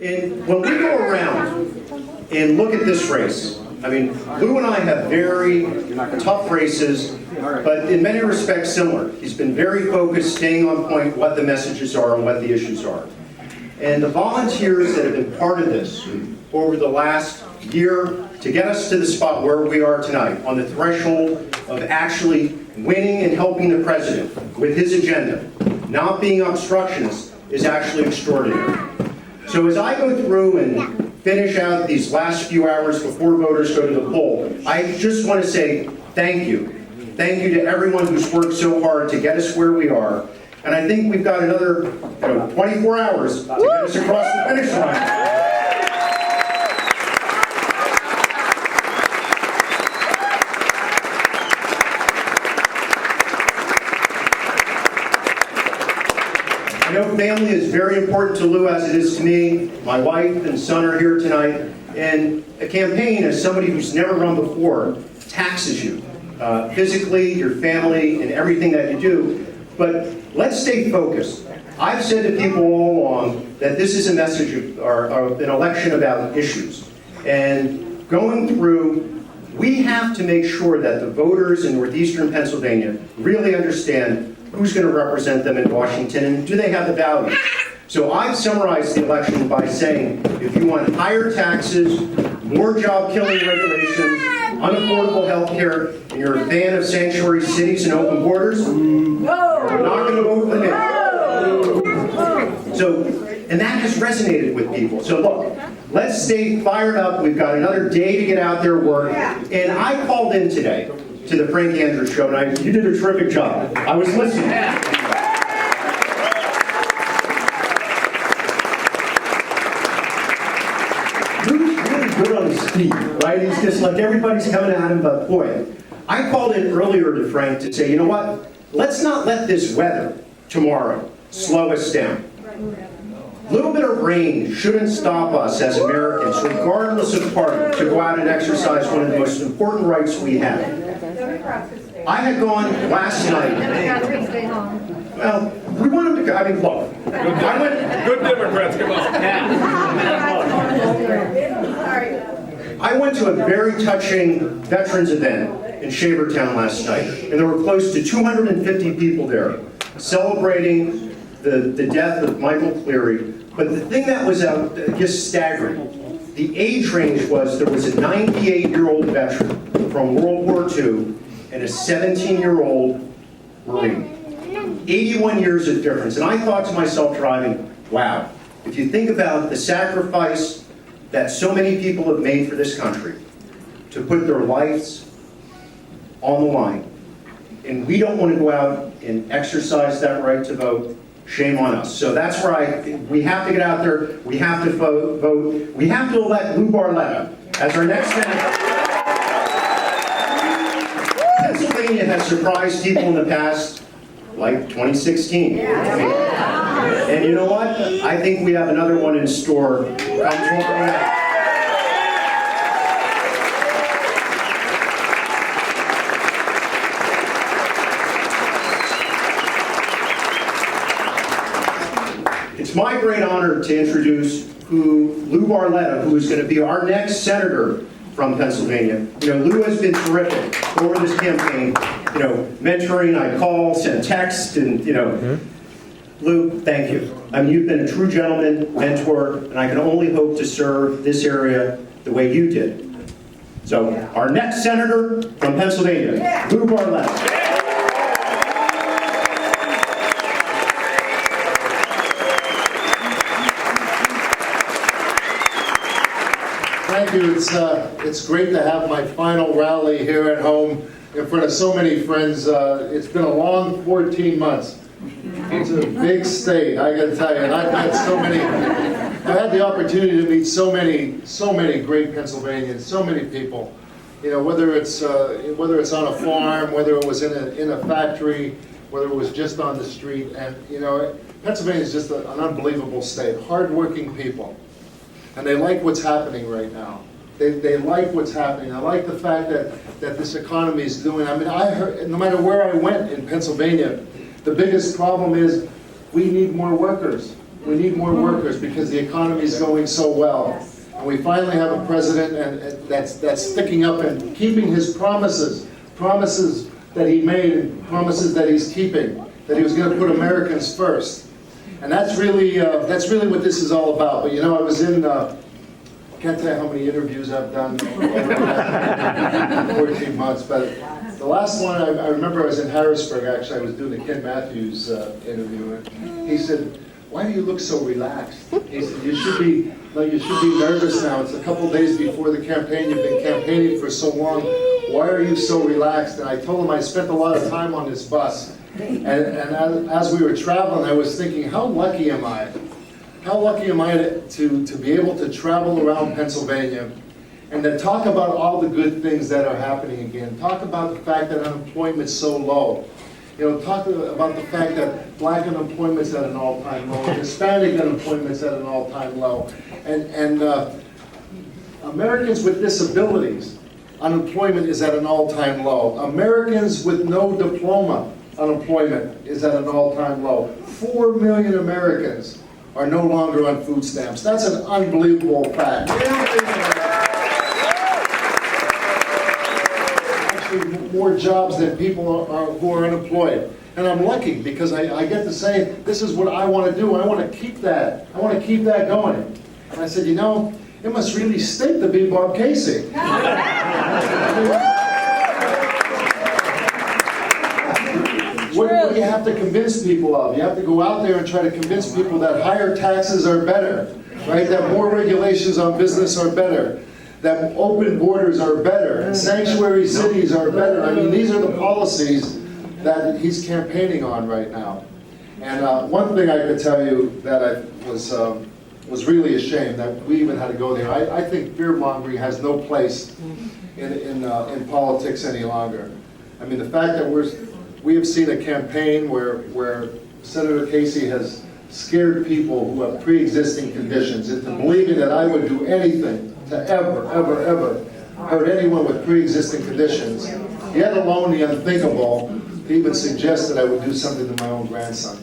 And when we go around and look at this race, I mean, Lou and I have very tough races, but in many respects similar. He's been very focused, staying on point, what the messages are and what the issues are. And the volunteers that have been part of this over the last year to get us to the spot where we are tonight, on the threshold of actually winning and helping the president with his agenda, not being obstructionist, is actually extraordinary. So as I go through and finish out these last few hours before voters go to the poll, I just want to say thank you. Thank you to everyone who's worked so hard to get us where we are. And I think we've got another 24 hours to get us across the finish line. I know family is very important to Lou, as it is to me. My wife and son are here tonight. And a campaign, as somebody who's never run before, taxes you. Physically, your family, and everything that you do. But let's stay focused. I've said to people all along that this is a message of an election about issues. And going through, we have to make sure that the voters in northeastern Pennsylvania really understand who's going to represent them in Washington, and do they have the values? So I've summarized the election by saying, if you want higher taxes, more job-killing regulations, unaffordable health care, and you're a fan of sanctuary cities and open borders, you're not going to vote for me. So, and that has resonated with people. So look, let's stay fired up. We've got another day to get out there and work. And I called in today to the Frank Andrews show, and you did a terrific job. I was listening. Lou's really good on his feet, right? He's just like, everybody's coming at him, but boy, I called in earlier to Frank to say, you know what? Let's not let this weather tomorrow slow us down. A little bit of rain shouldn't stop us as Americans, regardless of party, to go out and exercise one of the most important rights we have. I had gone last night. Well, we want them to go. I mean, look. Good Democrats, come on. I went to a very touching veterans event in Shavertown last night, and there were close to 250 people there celebrating the death of Michael Cleary. But the thing that was just staggering, the age range was, there was a 98-year-old veteran from World War II and a 17-year-old Marine. 81 years of difference. And I thought to myself driving, wow, if you think about the sacrifice that so many people have made for this country to put their lives on the line, and we don't want to go out and exercise that right to vote, shame on us. So that's where we have to get out there, we have to vote, we have to elect Lou Barletta as our next senator. Pennsylvania has surprised people in the past, like 2016. And you know what? I think we have another one in store come tomorrow night. It's my great honor to introduce Lou Barletta, who is going to be our next senator from Pennsylvania. You know, Lou has been terrific over this campaign. You know, mentoring, I call, send text, and Lou, thank you. I mean, you've been a true gentleman, mentor, and I can only hope to serve this area the way you did. So, our next senator from Pennsylvania, Lou Barletta. Thank you. It's great to have my final rally here at home in front of so many friends. It's been a long 14 months. It's a big state, I got to tell you, and I've had the opportunity to meet so many great Pennsylvanians, so many people. You know, whether it's on a farm, whether it was in a factory, whether it was just on the street, and you know, Pennsylvania is just an unbelievable state. Hardworking people. And they like what's happening right now. They like what's happening. I like the fact that this economy is doing. I mean, I heard, no matter where I went in Pennsylvania, the biggest problem is we need more workers. We need more workers because the economy is going so well. And we finally have a president that's sticking up and keeping his promises that he made and promises that he's keeping, that he was going to put Americans first. And that's really what this is all about. But you know, I was in, can't tell you how many interviews I've done over the 14 months, but the last one, I remember I was in Harrisburg, actually. I was doing the Ken Matthews interview, and he said, "Why do you look so relaxed?" He said, you should be nervous now. It's a couple days before the campaign. You've been campaigning for so long. Why are you so relaxed? And I told him I spent a lot of time on this bus. And as we were traveling, I was thinking, how lucky am I? How lucky am I to be able to travel around Pennsylvania and to talk about all the good things that are happening again. Talk about the fact that unemployment's so low. You know, talk about the fact that black unemployment's at an all-time low, Hispanic unemployment's at an all-time low, and Americans with disabilities, unemployment is at an all-time low. Americans with no diploma, unemployment is at an all-time low. 4 million Americans are no longer on food stamps. That's an unbelievable fact. Actually, more jobs than people who are unemployed. And I'm lucky because I get to say, this is what I want to do. I want to keep that. I want to keep that going. And I said, you know, it must really stink to be Bob Casey. What do you have to convince people of? You have to go out there and try to convince people that higher taxes are better, right? That more regulations on business are better, that open borders are better, and sanctuary cities are better. I mean, these are the policies that he's campaigning on right now. And one thing I could tell you that I was really ashamed that we even had to go there. I think fear-mongering has no place in politics any longer. I mean, the fact that we have seen a campaign where Senator Casey has scared people who have pre-existing conditions into believing that I would do anything to ever hurt anyone with pre-existing conditions, yet alone the unthinkable, to even suggest that I would do something to my own grandson.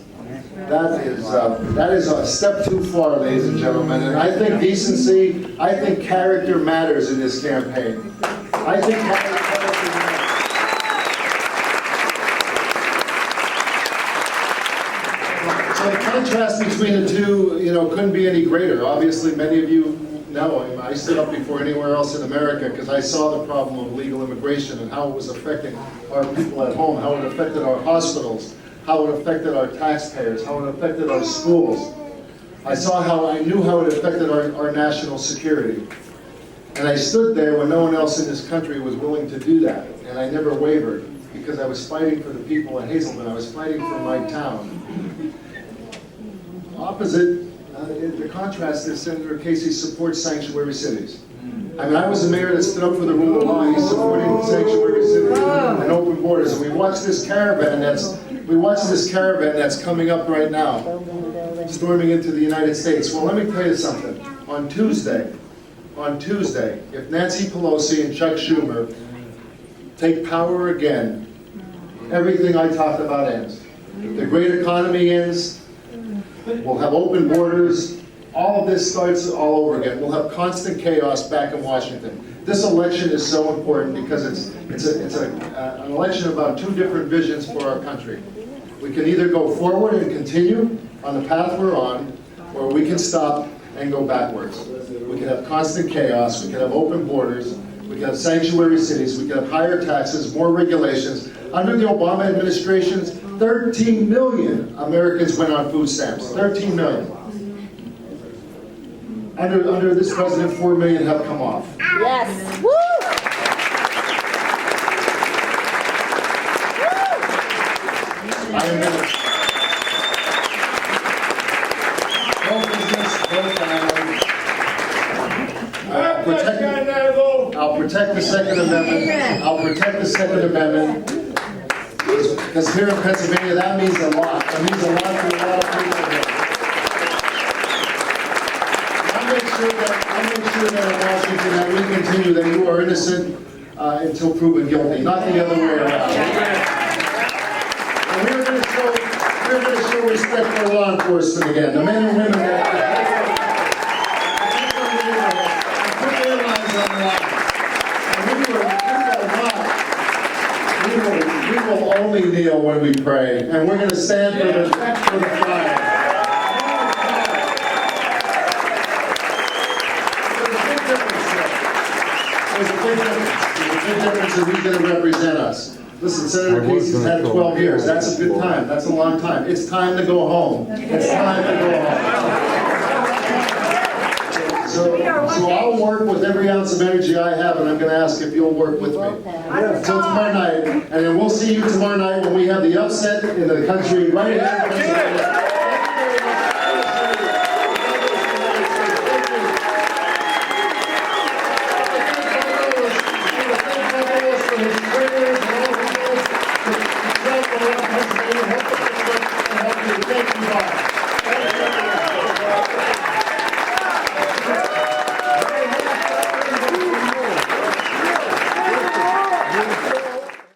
That is a step too far, ladies and gentlemen. And I think decency, I think character matters in this campaign. I think character matters. So the contrast between the two, you know, couldn't be any greater. Obviously, many of you know, I stood up before anywhere else in America because I saw the problem of illegal immigration and how it was affecting our people at home, how it affected our hospitals, how it affected our taxpayers, how it affected our schools. I knew how it affected our national security. And I stood there when no one else in this country was willing to do that. And I never wavered because I was fighting for the people in Hazelton. I was fighting for my town. Opposite, the contrast is Senator Casey supports sanctuary cities. I mean, I was a mayor that stood up for the rule of law. He's supporting sanctuary cities and open borders. And we watched this caravan that's coming up right now, storming into the United States. Well, let me tell you something. On Tuesday, if Nancy Pelosi and Chuck Schumer take power again, everything I talked about ends. The great economy ends. We'll have open borders. All of this starts all over again. We'll have constant chaos back in Washington. This election is so important because it's an election about two different visions for our country. We can either go forward and continue on the path we're on, or we can stop and go backwards. We can have constant chaos. We can have open borders. We can have sanctuary cities. We can have higher taxes, more regulations. Under the Obama administration, 13 million Americans went on food stamps. 13 million. Under this president, 4 million have come off. Yes. Woo! I am in no business, no family. I'll protect the Second Amendment. I'll protect the Second Amendment. Because here in Pennsylvania, that means a lot. That means a lot to a lot of people here. I'll make sure that in Washington that we continue that you are innocent until proven guilty, not the other way around. And we're going to show Everybody show respect for law enforcement again. The men and women that put their lives on the line. And we will only kneel when we pray, and we're going to stand for the flag. There's a big difference that he's going to represent us. Listen, Senator Casey's had 12 years. That's a good time. That's a long time. It's time to go home. It's time to go home. So I'll work with every ounce of energy I have, and I'm going to ask if you'll work with me. Until tomorrow night, and then we'll see you tomorrow night when we have the upset in the country right here in Pennsylvania.